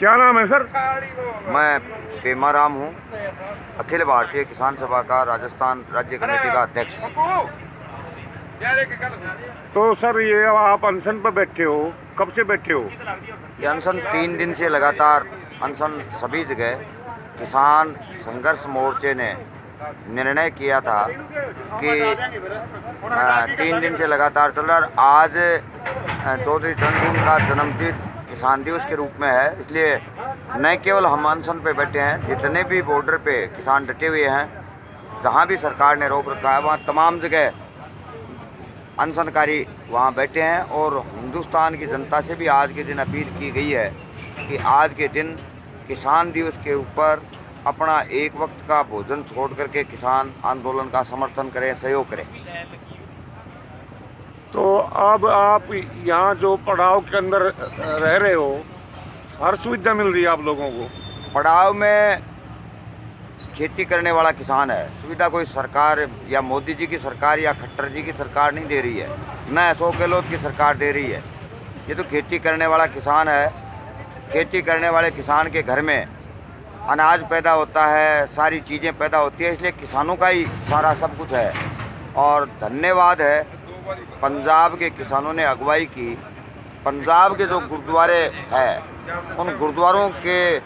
क्या नाम है सर? मैं पेमा राम हूँ, अखिल भारतीय किसान सभा का राजस्थान राज्य कमेटी का अध्यक्ष। तो सर ये आप अनशन पर बैठे हो, कब से बैठे हो? ये अनशन 3 दिन से लगातार अनशन सभी जगह किसान संघर्ष मोर्चे ने निर्णय किया था कि 3 दिन से लगातार चल रहा है। आज चौधरी चरण सिंह का जन्मदिन किसान दिवस के रूप में है, इसलिए न केवल हम अनशन पे बैठे हैं, जितने भी बॉर्डर पे किसान डटे हुए हैं, जहां भी सरकार ने रोक रखा है वहां तमाम जगह अनशनकारी वहां बैठे हैं। और हिंदुस्तान की जनता से भी आज के दिन अपील की गई है कि आज के दिन किसान दिवस के ऊपर अपना एक वक्त का भोजन छोड़ करके किसान आंदोलन का समर्थन करें, सहयोग करें। तो अब आप यहाँ जो पड़ाव के अंदर रह रहे हो, हर सुविधा मिल रही है आप लोगों को? पड़ाव में खेती करने वाला किसान है, सुविधा कोई सरकार या मोदी जी की सरकार या खट्टर जी की सरकार नहीं दे रही है, न अशोक गहलोत की सरकार दे रही है। ये तो खेती करने वाला किसान है। खेती करने वाले किसान के घर में अनाज पैदा होता है, सारी चीज़ें पैदा होती है, इसलिए किसानों का ही सारा सब कुछ है। और धन्यवाद है पंजाब के किसानों ने अगुवाई की। पंजाब के जो गुरुद्वारे हैं, उन गुरुद्वारों के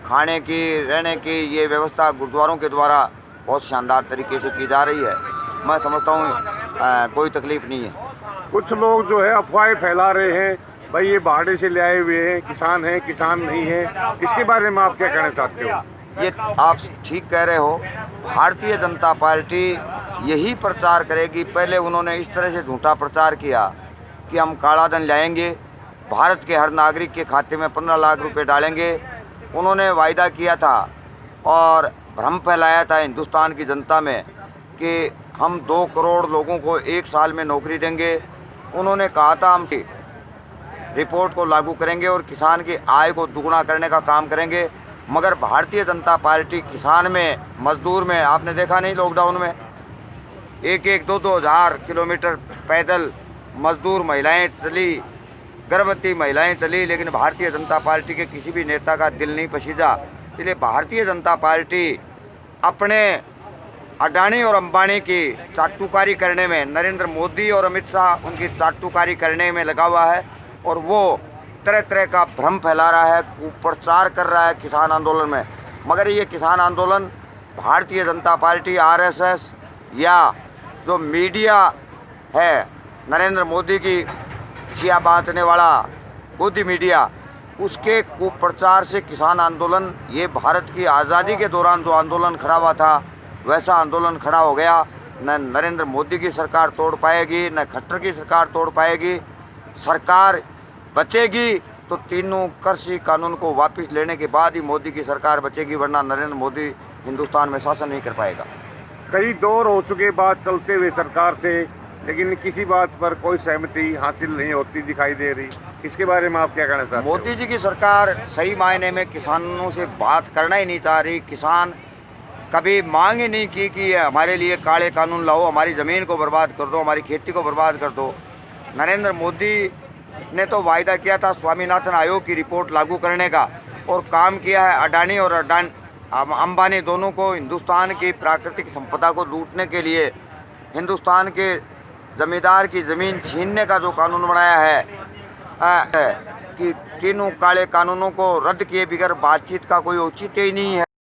खाने की, रहने की ये व्यवस्था गुरुद्वारों के द्वारा बहुत शानदार तरीके से की जा रही है। मैं समझता हूँ कोई तकलीफ़ नहीं है। कुछ लोग जो है अफवाहें फैला रहे हैं, भाई ये बाहर से ले आए हुए हैं, किसान नहीं है, इसके बारे में आप क्या कहना चाहते हो? ये आप ठीक कह रहे हो। भारतीय जनता पार्टी यही प्रचार करेगी। पहले उन्होंने इस तरह से झूठा प्रचार किया कि हम काला धन लाएंगे, भारत के हर नागरिक के खाते में 15 लाख रुपए डालेंगे। उन्होंने वायदा किया था और भ्रम फैलाया था हिंदुस्तान की जनता में कि हम 2 करोड़ लोगों को 1 साल में नौकरी देंगे। उन्होंने कहा था हम रिपोर्ट को लागू करेंगे और किसान की आय को दुगुना करने का काम करेंगे। मगर भारतीय जनता पार्टी किसान में, मजदूर में, आपने देखा नहीं लॉकडाउन में 1-2 हज़ार किलोमीटर पैदल मजदूर महिलाएं चली, गर्भवती महिलाएं चली, लेकिन भारतीय जनता पार्टी के किसी भी नेता का दिल नहीं पसीजा। इसलिए भारतीय जनता पार्टी अपने अडानी और अंबानी की चाटुकारी करने में, नरेंद्र मोदी और अमित शाह उनकी चाटुकारी करने में लगा हुआ है और वो तरह तरह का भ्रम फैला रहा है, कुप्रचार कर रहा है किसान आंदोलन में। मगर ये किसान आंदोलन भारतीय जनता पार्टी, आरएसएस या जो मीडिया है, नरेंद्र मोदी की सिया बांटने वाला गोदी मीडिया, उसके कुप्रचार से किसान आंदोलन, ये भारत की आज़ादी के दौरान जो आंदोलन खड़ा हुआ था वैसा आंदोलन खड़ा हो गया। न नरेंद्र मोदी की सरकार तोड़ पाएगी, न खट्टर की सरकार तोड़ पाएगी। सरकार बचेगी तो तीनों कृषि कानून को वापस लेने के बाद ही मोदी की सरकार बचेगी, वरना नरेंद्र मोदी हिंदुस्तान में शासन नहीं कर पाएगा। कई दौर हो चुके बात चलते हुए सरकार से, लेकिन किसी बात पर कोई सहमति हासिल नहीं होती दिखाई दे रही, इसके बारे में आप क्या कहना चाहते हो? मोदी जी की सरकार सही मायने में किसानों से बात करना ही नहीं चाह रही। किसान कभी मांग ही नहीं की कि हमारे लिए काले कानून लाओ, हमारी ज़मीन को बर्बाद कर दो, हमारी खेती को बर्बाद कर दो। नरेंद्र मोदी ने तो वायदा किया था स्वामीनाथन आयोग की रिपोर्ट लागू करने का, और काम किया है। अडानी और अंबानी दोनों को हिंदुस्तान की प्राकृतिक संपदा को लूटने के लिए हिंदुस्तान के जमींदार की ज़मीन छीनने का जो कानून बनाया है कि तीनों काले कानूनों को रद्द किए बगैर बातचीत का कोई औचित्य ही नहीं है।